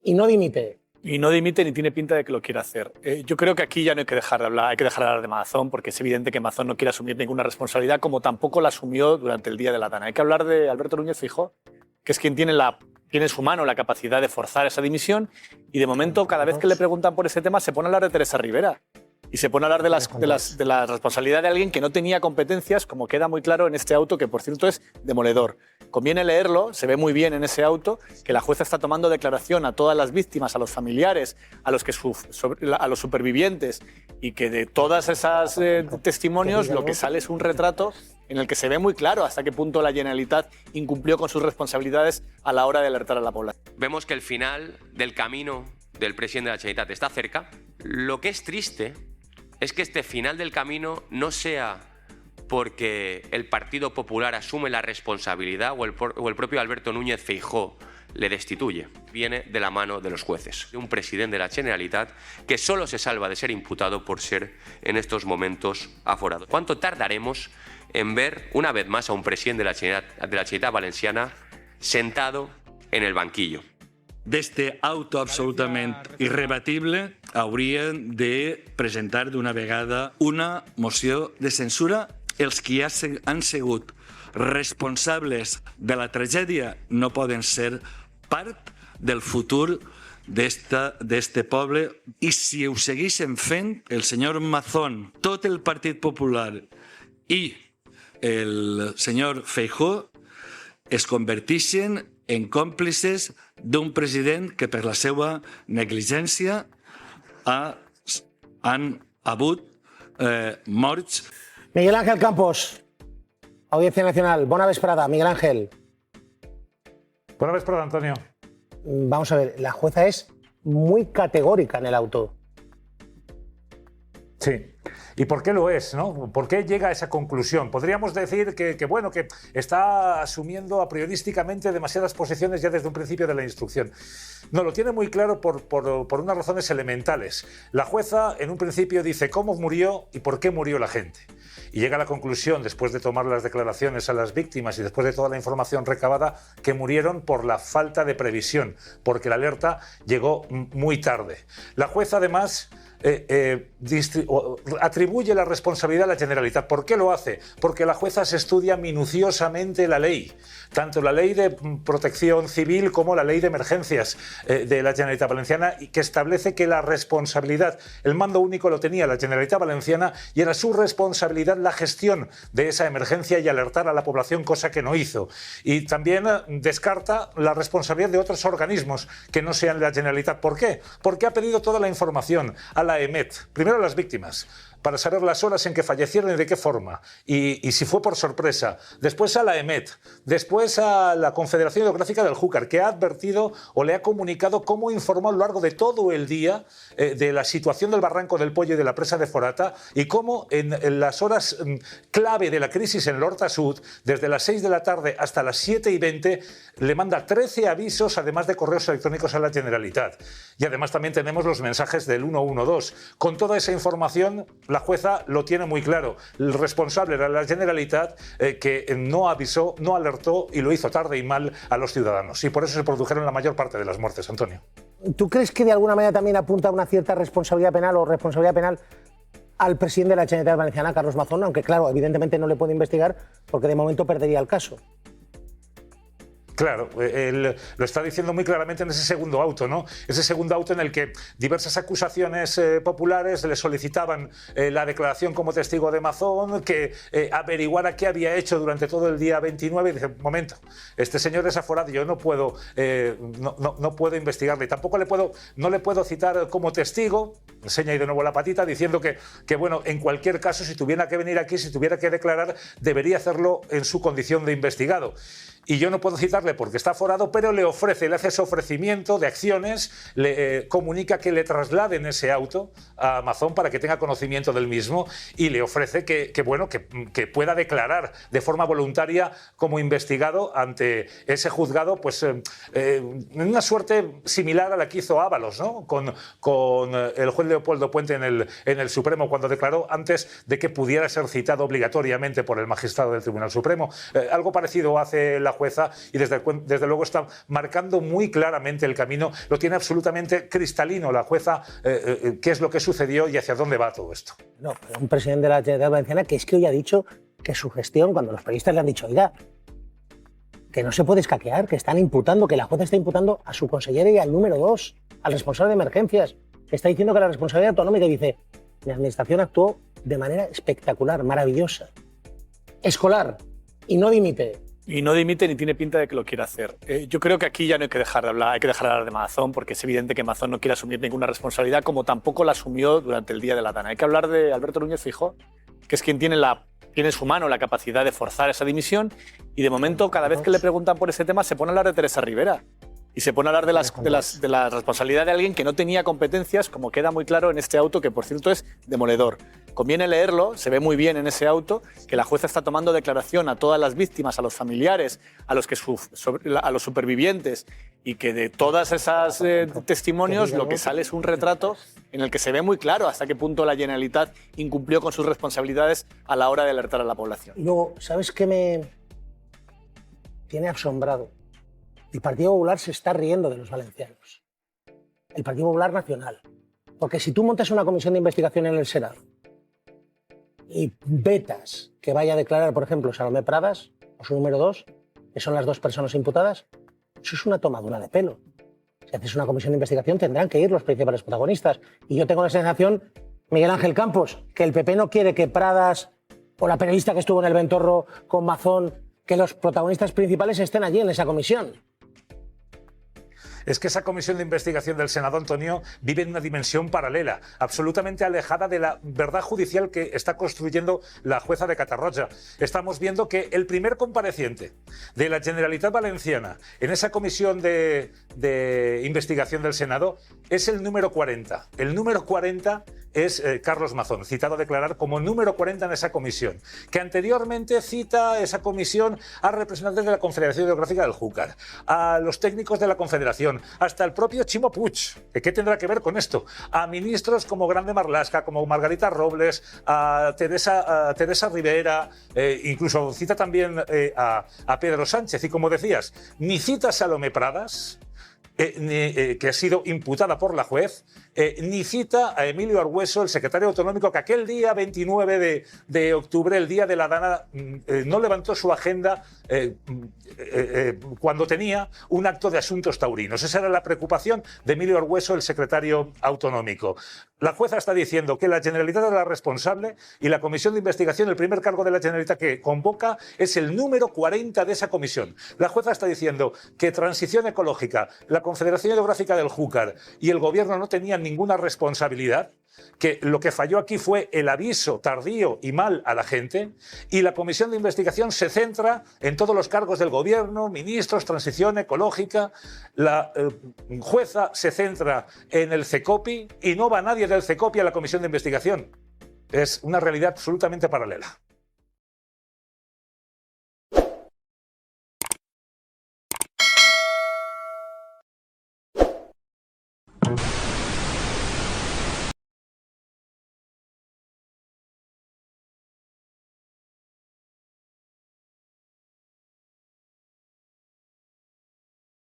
Y no dimite. Y no dimite ni tiene pinta de que lo quiera hacer. Yo creo que aquí ya no hay que dejar de hablar, hay que dejar de hablar de Mazón, porque es evidente que Mazón no quiere asumir ninguna responsabilidad, como tampoco la asumió durante el día de la Dana. Hay que hablar de Alberto Núñez Feijóo, que es quien tiene en su mano la capacidad de forzar esa dimisión, y de momento, cada vez que le preguntan por ese tema, se pone a hablar de Teresa Rivera. Y se pone a hablar de la responsabilidad de alguien que no tenía competencias, como queda muy claro en este auto, que por cierto es demoledor. Conviene leerlo, se ve muy bien en ese auto, que la jueza está tomando declaración a todas las víctimas, a los familiares, a los supervivientes, y que de todas esas testimonios lo que sale es un retrato en el que se ve muy claro hasta qué punto la Generalitat incumplió con sus responsabilidades a la hora de alertar a la población. Vemos que el final del camino del presidente de la Generalitat está cerca. Lo que es triste es que este final del camino no sea porque el Partido Popular asume la responsabilidad o el propio Alberto Núñez Feijóo le destituye. Viene de la mano de los jueces. Un presidente de la Generalitat que solo se salva de ser imputado por ser en estos momentos aforado. ¿Cuánto tardaremos en ver una vez más a un presidente de la Generalitat Valenciana sentado en el banquillo? D'este auto absolutament irrebatible haurien de presentar d'una vegada una moció de censura. Els que han sigut responsables de la tragèdia no poden ser part del futur d'este poble. I si ho segueixen fent, el senyor Mazón, tot el Partit Popular i el senyor Feijóo es converteixen en còmplices d'un president que per la seva negligència han hagut morts. Miguel Ángel Campos, Audiencia Nacional. Bona vesprada, Miguel Ángel. Buena vesprada, Antonio. Vamos a ver, la jueza es muy categórica en el auto. Sí. ¿Y por qué lo es, no? ¿Por qué llega a esa conclusión? Podríamos decir que está asumiendo a priorísticamente demasiadas posiciones ya desde un principio de la instrucción. No, lo tiene muy claro por unas razones elementales. La jueza en un principio dice cómo murió y por qué murió la gente. Y llega a la conclusión, después de tomar las declaraciones a las víctimas y después de toda la información recabada, que murieron por la falta de previsión, porque la alerta llegó muy tarde. La jueza, además, atribuye la responsabilidad a la Generalitat. ¿Por qué lo hace? Porque la jueza se estudia minuciosamente la ley, tanto la ley de protección civil como la ley de emergencias de la Generalitat Valenciana, y que establece que la responsabilidad, el mando único lo tenía la Generalitat Valenciana y era su responsabilidad la gestión de esa emergencia y alertar a la población, cosa que no hizo. Y también descarta la responsabilidad de otros organismos que no sean la Generalitat. ¿Por qué? Porque ha pedido toda la información a la EMET, primero a las víctimas, para saber las horas en que fallecieron y de qué forma, y si fue por sorpresa. Después a la EMET, después a la Confederación Hidrográfica del Júcar, que ha advertido o le ha comunicado cómo informó a lo largo de todo el día de la situación del Barranco del Pollo y de la presa de Forata, y cómo en las horas clave de la crisis en L'Horta Sud, desde las 6 de la tarde hasta las 7:20, le manda 13 avisos, además de correos electrónicos a la Generalitat. Y además también tenemos los mensajes del 112. Con toda esa información, la jueza lo tiene muy claro. El responsable era la Generalitat, que no avisó, no alertó y lo hizo tarde y mal a los ciudadanos. Y por eso se produjeron la mayor parte de las muertes, Antonio. ¿Tú crees que de alguna manera también apunta a una cierta responsabilidad penal o responsabilidad penal al presidente de la Generalitat Valenciana, Carlos Mazón? Aunque claro, evidentemente no le puede investigar porque de momento perdería el caso. Claro, él lo está diciendo muy claramente en ese segundo auto, ¿no? Ese segundo auto en el que diversas acusaciones populares le solicitaban la declaración como testigo de Mazón, que averiguara qué había hecho durante todo el día 29, y dice, momento, este señor es aforado, yo no puedo investigarle, tampoco no le puedo citar como testigo, enseña ahí de nuevo la patita, diciendo que bueno, en cualquier caso, si tuviera que venir aquí, si tuviera que declarar, debería hacerlo en su condición de investigado. Y yo no puedo citarle porque está aforado, pero le hace ese ofrecimiento de acciones, le comunica que le trasladen ese auto a Mazón para que tenga conocimiento del mismo, y le ofrece que pueda declarar de forma voluntaria como investigado ante ese juzgado, pues en una suerte similar a la que hizo Ábalos, ¿no? con el juez Leopoldo Puente en el Supremo, cuando declaró antes de que pudiera ser citado obligatoriamente por el magistrado del Tribunal Supremo. Algo parecido hace la jueza y desde luego está marcando muy claramente el camino, lo tiene absolutamente cristalino la jueza, qué es lo que sucedió y hacia dónde va todo esto. No, pero un presidente de la Generalitat Valenciana que es que hoy ha dicho que su gestión, cuando los periodistas le han dicho, oiga, que no se puede escaquear, que están imputando, que la jueza está imputando a su consellera y al número 2, al responsable de emergencias, que está diciendo que la responsabilidad autonómica, dice, mi administración actuó de manera espectacular, maravillosa, escolar, y no dimite. Y no dimite ni tiene pinta de que lo quiera hacer. Yo creo que aquí ya no hay que dejar de hablar, hay que dejar de hablar de Mazón, porque es evidente que Mazón no quiere asumir ninguna responsabilidad, como tampoco la asumió durante el día de la Dana. Hay que hablar de Alberto Núñez Feijóo, que es quien tiene en su mano la capacidad de forzar esa dimisión, y de momento, cada vez que le preguntan por ese tema, se pone a hablar de Teresa Rivera. Y se pone a hablar de la responsabilidad de alguien que no tenía competencias, como queda muy claro en este auto, que por cierto es demoledor. Conviene leerlo, se ve muy bien en ese auto, que la jueza está tomando declaración a todas las víctimas, a los familiares, a los supervivientes, y que de todas esas testimonios lo que sale es un retrato en el que se ve muy claro hasta qué punto la Generalitat incumplió con sus responsabilidades a la hora de alertar a la población. Y luego, ¿sabes qué me tiene asombrado? El Partido Popular se está riendo de los valencianos. El Partido Popular Nacional. Porque si tú montas una comisión de investigación en el Senado y vetas que vaya a declarar, por ejemplo, Salomé Pradas, o su número 2, que son las dos personas imputadas, eso es una tomadura de pelo. Si haces una comisión de investigación tendrán que ir los principales protagonistas. Y yo tengo la sensación, Miguel Ángel Campos, que el PP no quiere que Pradas o la periodista que estuvo en el Ventorro con Mazón, que los protagonistas principales estén allí en esa comisión. Es que esa comisión de investigación del Senado, Antonio, vive en una dimensión paralela, absolutamente alejada de la verdad judicial que está construyendo la jueza de Catarroja. Estamos viendo que el primer compareciente de la Generalitat Valenciana en esa comisión de investigación del Senado es el número 40. El número 40 es Carlos Mazón, citado a declarar como número 40 en esa comisión, que anteriormente cita esa comisión a representantes de la Confederación Hidrográfica del Júcar, a los técnicos de la Confederación, hasta el propio Chimo Puig, ¿qué tendrá que ver con esto? A ministros como Grande Marlaska, como Margarita Robles, a Teresa Rivera, incluso cita también a Pedro Sánchez, y como decías, ni cita a Salomé Pradas, que ha sido imputada por la juez, ni cita a Emilio Argüeso, el secretario autonómico, que aquel día 29 de octubre, el día de la Dana, no levantó su agenda cuando tenía un acto de asuntos taurinos. Esa era la preocupación de Emilio Argüeso, el secretario autonómico. La jueza está diciendo que la Generalitat es la responsable y la comisión de investigación, el primer cargo de la Generalitat que convoca es el número 40 de esa comisión. La jueza está diciendo que Transición Ecológica, la Confederación Hidrográfica del Júcar y el gobierno no tenían ninguna responsabilidad, que lo que falló aquí fue el aviso tardío y mal a la gente, y la comisión de investigación se centra en todos los cargos del gobierno, ministros, transición ecológica. La jueza se centra en el CECOPI y no va nadie del CECOPI a la comisión de investigación. Es una realidad absolutamente paralela.